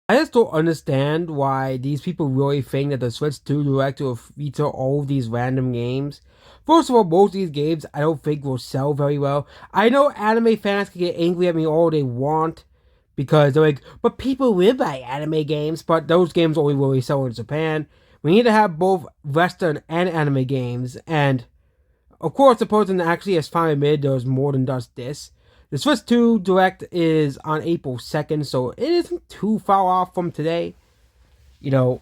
I just don't understand why these people really think that the Switch 2 Direct will feature all of these random games. First of all, most of these games I don't think will sell very well. I know anime fans can get angry at me all they want because they're like, but people live by anime games, but those games only really sell in Japan. We need to have both Western and anime games, and of course, the person actually has finally admitted there's more than just this. The Switch 2 Direct is on April 2nd, so it isn't too far off from today, you know,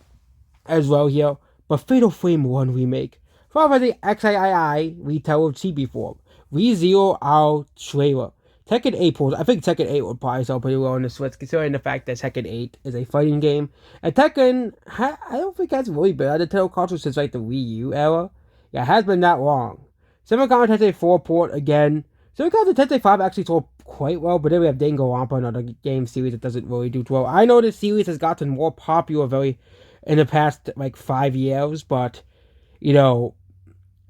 as well here. But Fatal Frame 1 Remake. Final Fantasy XIII Retell of Chibi Form. ReZero our trailer. Tekken 8 pulls. I think Tekken 8 would probably sell pretty well on the Switch, considering the fact that Tekken 8 is a fighting game. And Tekken, I don't think that's really been on the Nintendo console since like the Wii U era. Yeah, it has been that long. Shin Megami Tensei 4 port again. Shin Megami Tensei 5 actually sold quite well, but then we have Danganronpa, another game series that doesn't really do too well. I know this series has gotten more popular in the past like 5 years, but you know,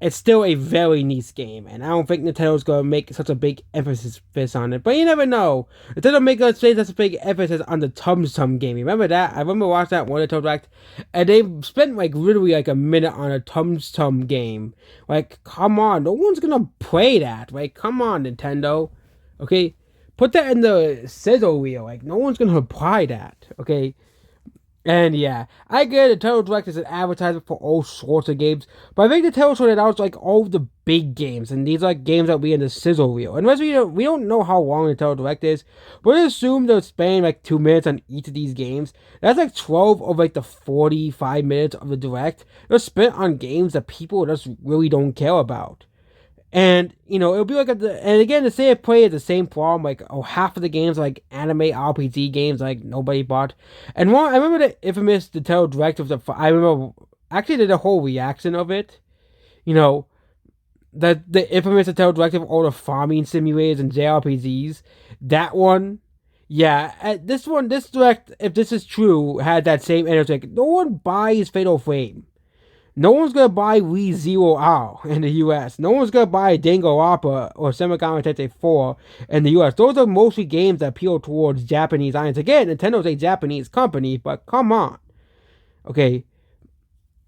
it's still a very niche game, and I don't think Nintendo's gonna make such a big emphasis on it. But you never know. Nintendo make us say such a big emphasis on the Tum Tum game. Remember that? I remember watching that one Nintendo Direct, and they spent like literally like a minute on a Tum Tum game. Like, come on, no one's gonna play that. Like, come on, Nintendo. Okay, put that in the sizzle reel. Like, no one's gonna apply that. Okay. And yeah, I get it. Nintendo Direct is an advertisement for all sorts of games, but I think Nintendo sorted out like all the big games, and these are like games that we in the sizzle reel. And we don't know how long Nintendo Direct is, but we assume they'll spend like 2 minutes on each of these games. That's like 12 of like the 45 minutes of the Direct. They're spent on games that people just really don't care about. And it'll be like and again, the same play is the same problem. Like, half of the games are like anime RPG games, like nobody bought. And I remember the infamous Nintendo Direct of I remember actually did a whole reaction of it. You know, the infamous Nintendo Direct of all the farming simulators and JRPGs. That one, yeah. This Direct, if this is true, had that same energy. Like, no one buys Fatal Frame. No one's gonna buy ReZero R in the US. No one's gonna buy Danganronpa or Shin Megami Tensei 4 in the US. Those are mostly games that appeal towards Japanese audience. Again, Nintendo's a Japanese company, but come on. Okay.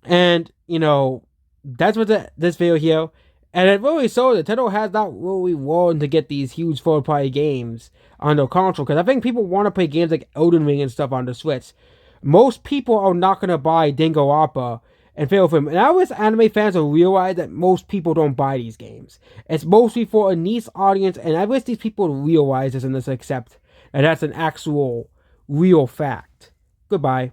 And, that's what this video here. And it really so Nintendo has not really wanted to get these huge third-party games on their console, because I think people want to play games like Elden Ring and stuff on the Switch. Most people are not gonna buy Danganronpa and Fatal Frame. And I wish anime fans will realize that most people don't buy these games. It's mostly for a niche audience, and I wish these people realize this and just accept that that's an actual real fact. Goodbye.